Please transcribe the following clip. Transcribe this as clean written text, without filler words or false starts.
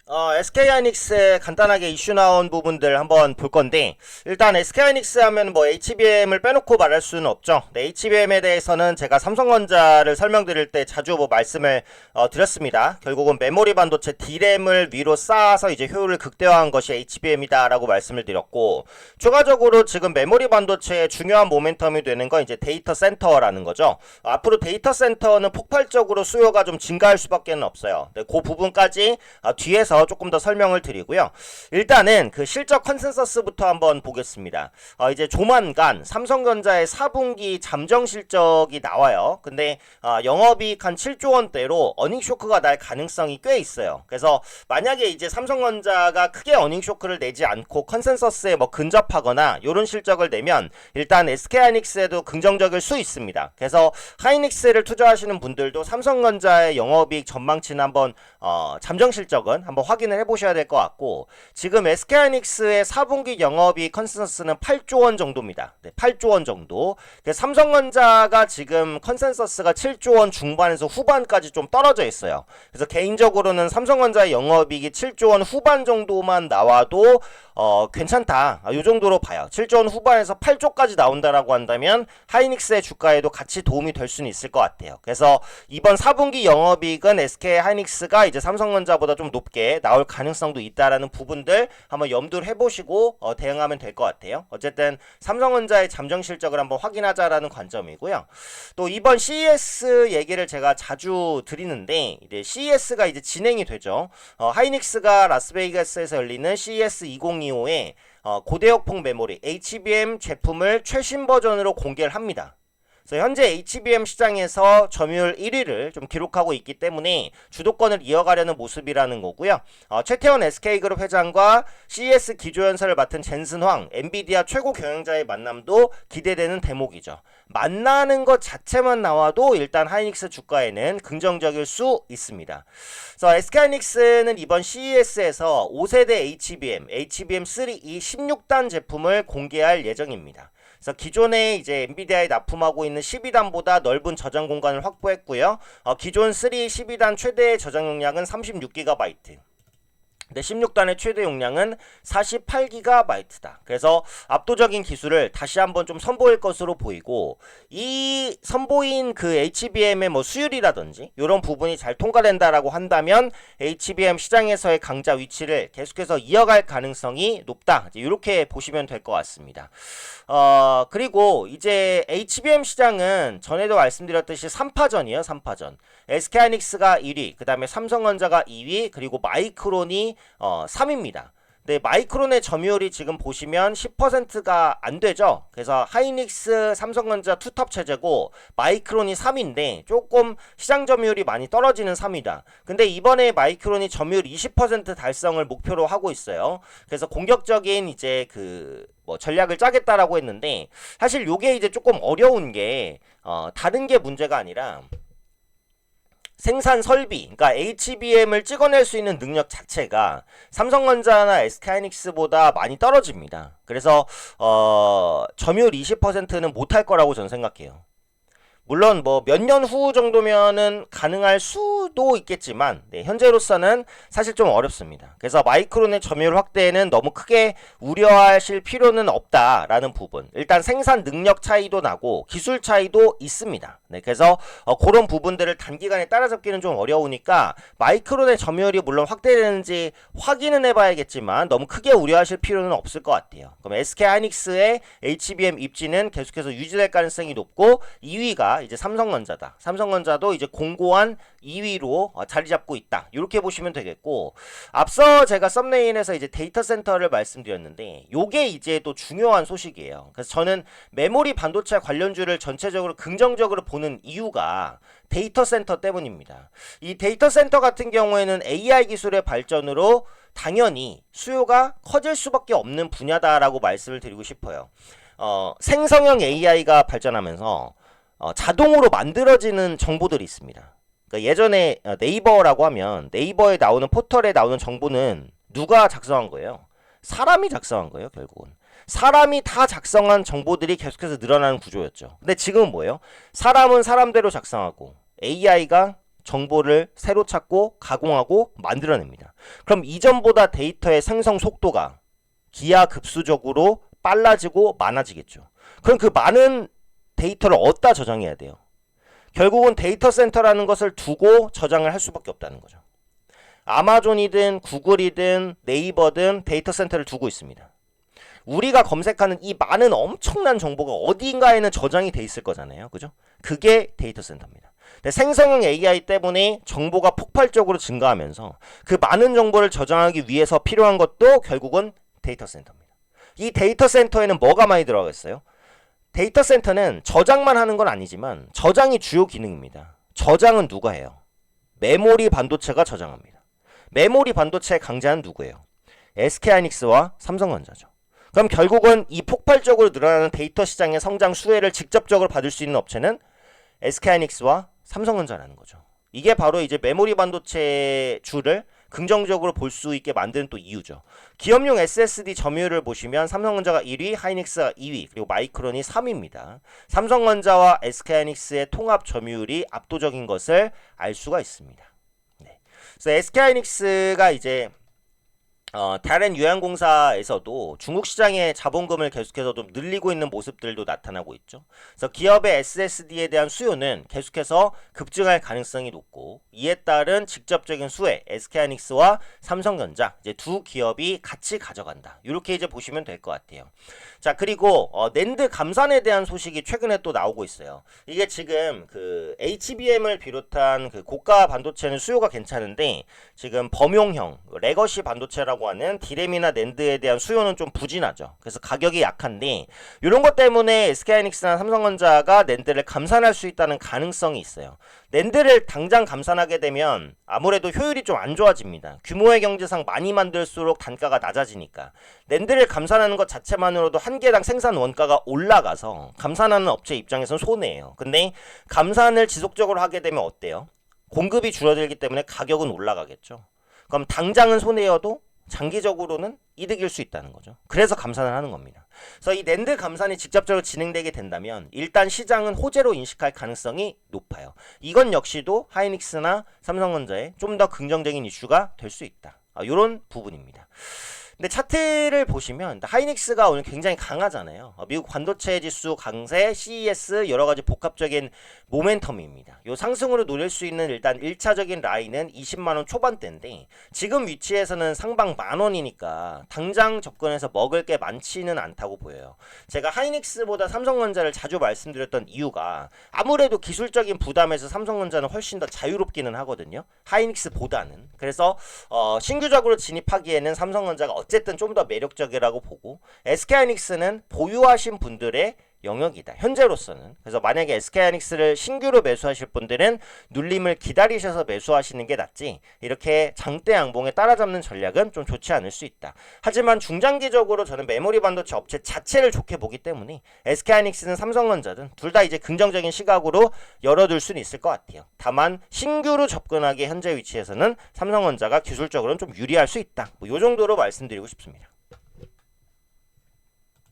SK하이닉스에 간단하게 이슈 나온 부분들 한번 볼 건데, 일단 SK하이닉스 하면 뭐 HBM을 빼놓고 말할 수는 없죠. 네, HBM에 대해서는 제가 삼성전자를 설명드릴 때 자주 뭐 말씀을 드렸습니다. 결국은 메모리 반도체 D램을 위로 쌓아서 이제 효율을 극대화한 것이 HBM이다라고 말씀을 드렸고, 추가적으로 지금 메모리 반도체의 중요한 모멘텀이 되는 건 이제 데이터 센터라는 거죠. 앞으로 데이터 센터는 폭발적으로 수요가 좀 증가할 수밖에 없어요. 네, 그 부분까지 뒤에서 조금 더 설명을 드리고요. 일단은 그 실적 컨센서스부터 한번 보겠습니다. 이제 조만간 삼성전자의 4분기 잠정 실적이 나와요. 근데 영업이익 한 7조 원대로 어닝 쇼크가 날 가능성이 꽤 있어요. 그래서 만약에 이제 삼성전자가 크게 어닝 쇼크를 내지 않고 컨센서스에 뭐 근접하거나 이런 실적을 내면 일단 SK하이닉스에도 긍정적일 수 있습니다. 그래서 하이닉스를 투자하시는 분들도 삼성전자의 영업이익 전망치는 한번 잠정 실적은 한번 확인을 해보셔야 될 것 같고, 지금 SK하이닉스의 4분기 영업이익 컨센서스는 8조 원 정도입니다. 네, 8조 원 정도. 삼성전자가 지금 컨센서스가 7조 원 중반에서 후반까지 좀 떨어져 있어요. 그래서 개인적으로는 삼성전자의 영업이익이 7조 원 후반 정도만 나와도 괜찮다. 이 정도로 봐요. 7조 원 후반에서 8조까지 나온다라고 한다면 하이닉스의 주가에도 같이 도움이 될 수는 있을 것 같아요. 그래서 이번 4분기 영업이익은 SK 하이닉스가 이제 삼성전자보다 좀 높게 나올 가능성도 있다라는 부분들 한번 염두를 해보시고 대응하면 될 것 같아요. 어쨌든 삼성전자의 잠정 실적을 한번 확인하자라는 관점이고요. 또 이번 CES 얘기를 제가 자주 드리는데, 이제 CES가 이제 진행이 되죠. 하이닉스가 라스베이거스에서 열리는 CES 2025에 고대역폭 메모리 HBM 제품을 최신 버전으로 공개를 합니다. 그래서 현재 HBM 시장에서 점유율 1위를 좀 기록하고 있기 때문에 주도권을 이어가려는 모습이라는 거고요. 최태원 SK그룹 회장과 CES 기조연설을 맡은 젠슨 황 엔비디아 최고 경영자의 만남도 기대되는 대목이죠. 만나는 것 자체만 나와도 일단 하이닉스 주가에는 긍정적일 수 있습니다. 그래서 SK하이닉스는 이번 CES에서 5세대 HBM3 이 16단 제품을 공개할 예정입니다. 그래서 기존에 이제 엔비디아에 납품하고 있는 12단보다 넓은 저장 공간을 확보했고요. 기존 3 12단 최대 저장 용량은 36GB. 네, 16단의 최대 용량은 48GB다. 그래서 압도적인 기술을 다시 한번 좀 선보일 것으로 보이고, 이 선보인 그 HBM의 뭐 수율이라든지 이런 부분이 잘 통과된다라고 한다면 HBM 시장에서의 강자 위치를 계속해서 이어갈 가능성이 높다. 이렇게 보시면 될 것 같습니다. 그리고 이제 HBM 시장은 전에도 말씀드렸듯이 3파전이에요. 3파전. SK하이닉스가 1위, 그 다음에 삼성전자가 2위, 그리고 마이크론이 3위입니다. 네, 마이크론의 점유율이 지금 보시면 10%가 안 되죠. 그래서 하이닉스, 삼성전자 투톱 체제고 마이크론이 3위인데 조금 시장 점유율이 많이 떨어지는 3위다. 근데 이번에 마이크론이 점유율 20% 달성을 목표로 하고 있어요. 그래서 공격적인 이제 뭐 전략을 짜겠다라고 했는데, 사실 요게 이제 조금 어려운 게 다른 게 문제가 아니라 생산 설비, 그러니까 HBM을 찍어낼 수 있는 능력 자체가 삼성전자나 SK하이닉스보다 많이 떨어집니다. 그래서 점유율 20%는 못할 거라고 저는 생각해요. 물론 뭐 몇 년 후 정도면은 가능할 수도 있겠지만, 네, 현재로서는 사실 좀 어렵습니다. 그래서 마이크론의 점유율 확대에는 너무 크게 우려하실 필요는 없다라는 부분. 일단 생산 능력 차이도 나고 기술 차이도 있습니다. 네, 그래서 그런 부분들을 단기간에 따라잡기는 좀 어려우니까 마이크론의 점유율이 물론 확대되는지 확인은 해봐야겠지만 너무 크게 우려하실 필요는 없을 것 같아요. 그럼 SK하이닉스의 HBM 입지는 계속해서 유지될 가능성이 높고, 2위가 이제 삼성전자다. 삼성전자도 이제 공고한 2위로 자리 잡고 있다. 이렇게 보시면 되겠고, 앞서 제가 썸네일에서 이제 데이터 센터를 말씀드렸는데 요게 이제 또 중요한 소식이에요. 그래서 저는 메모리 반도체 관련주를 전체적으로 긍정적으로 보는 이유가 데이터 센터 때문입니다. 이 데이터 센터 같은 경우에는 AI 기술의 발전으로 당연히 수요가 커질 수밖에 없는 분야다라고 말씀을 드리고 싶어요. 생성형 AI가 발전하면서 자동으로 만들어지는 정보들이 있습니다. 그러니까 예전에 네이버라고 하면 네이버에 나오는 포털에 나오는 정보는 누가 작성한 거예요? 사람이 작성한 거예요, 결국은. 사람이 다 작성한 정보들이 계속해서 늘어나는 구조였죠. 근데 지금은 뭐예요? 사람은 사람대로 작성하고 AI가 정보를 새로 찾고 가공하고 만들어냅니다. 그럼 이전보다 데이터의 생성 속도가 기하급수적으로 빨라지고 많아지겠죠. 그럼 그 많은 데이터를 어디다 저장해야 돼요? 결국은 데이터 센터라는 것을 두고 저장을 할 수밖에 없다는 거죠. 아마존이든 구글이든 네이버든 데이터 센터를 두고 있습니다. 우리가 검색하는 이 많은 엄청난 정보가 어딘가에는 저장이 돼 있을 거잖아요. 그죠? 그게 데이터 센터입니다. 근데 생성형 AI 때문에 정보가 폭발적으로 증가하면서 그 많은 정보를 저장하기 위해서 필요한 것도 결국은 데이터 센터입니다. 이 데이터 센터에는 뭐가 많이 들어가겠어요? 데이터 센터는 저장만 하는 건 아니지만 저장이 주요 기능입니다. 저장은 누가 해요? 메모리 반도체가 저장합니다. 메모리 반도체의 강자는 누구예요? SK하이닉스와 삼성전자죠. 그럼 결국은 이 폭발적으로 늘어나는 데이터 시장의 성장 수혜를 직접적으로 받을 수 있는 업체는 SK하이닉스와 삼성전자라는 거죠. 이게 바로 이제 메모리 반도체 주를 긍정적으로 볼 수 있게 만드는 또 이유죠. 기업용 SSD 점유율을 보시면 삼성전자가 1위, 하이닉스가 2위, 그리고 마이크론이 3위입니다. 삼성전자와 SK하이닉스의 통합 점유율이 압도적인 것을 알 수가 있습니다. 네. 그래서 SK하이닉스가 이제 다른 유양공사에서도 중국 시장의 자본금을 계속해서 좀 늘리고 있는 모습들도 나타나고 있죠. 그래서 기업의 SSD에 대한 수요는 계속해서 급증할 가능성이 높고 이에 따른 직접적인 수혜, SK하이닉스와 삼성전자 이제 두 기업이 같이 가져간다. 이렇게 이제 보시면 될 것 같아요. 자, 그리고 낸드 감산에 대한 소식이 최근에 또 나오고 있어요. 이게 지금 그 HBM을 비롯한 그 고가 반도체는 수요가 괜찮은데 지금 범용형 레거시 반도체라고 하는 디램이나 낸드에 대한 수요는 좀 부진하죠. 그래서 가격이 약한데 이런 것 때문에 SK하이닉스나 삼성전자가 낸드를 감산할 수 있다는 가능성이 있어요. 낸드를 당장 감산하게 되면 아무래도 효율이 좀 안 좋아집니다. 규모의 경제상 많이 만들수록 단가가 낮아지니까 낸드를 감산하는 것 자체만으로도 한 개당 생산 원가가 올라가서 감산하는 업체 입장에서는 손해예요. 근데 감산을 지속적으로 하게 되면 어때요? 공급이 줄어들기 때문에 가격은 올라가겠죠. 그럼 당장은 손해여도 장기적으로는 이득일 수 있다는 거죠. 그래서 감산을 하는 겁니다. 그래서 이 낸드 감산이 직접적으로 진행되게 된다면 일단 시장은 호재로 인식할 가능성이 높아요. 이건 역시도 하이닉스나 삼성전자에 좀 더 긍정적인 이슈가 될 수 있다. 이런 부분입니다. 근데 차트를 보시면 하이닉스가 오늘 굉장히 강하잖아요. 미국 반도체 지수 강세, CES 여러가지 복합적인 모멘텀입니다. 요 상승으로 노릴 수 있는 일단 1차적인 라인은 20만원 초반대인데 지금 위치에서는 상방 만원이니까 당장 접근해서 먹을 게 많지는 않다고 보여요. 제가 하이닉스보다 삼성전자를 자주 말씀드렸던 이유가 아무래도 기술적인 부담에서 삼성전자는 훨씬 더 자유롭기는 하거든요. 하이닉스보다는. 그래서 신규적으로 진입하기에는 삼성전자가 어쨌든 좀 더 매력적이라고 보고 SK하이닉스는 보유하신 분들의 영역이다. 현재로서는. 그래서 만약에 SK하이닉스를 신규로 매수하실 분들은 눌림을 기다리셔서 매수하시는 게 낫지 이렇게 장대 양봉에 따라잡는 전략은 좀 좋지 않을 수 있다. 하지만 중장기적으로 저는 메모리 반도체 업체 자체를 좋게 보기 때문에 SK하이닉스는 삼성전자든 둘 다 이제 긍정적인 시각으로 열어둘 수는 있을 것 같아요. 다만 신규로 접근하기 현재 위치에서는 삼성전자가 기술적으로는 좀 유리할 수 있다. 이 정도로 말씀드리고 싶습니다.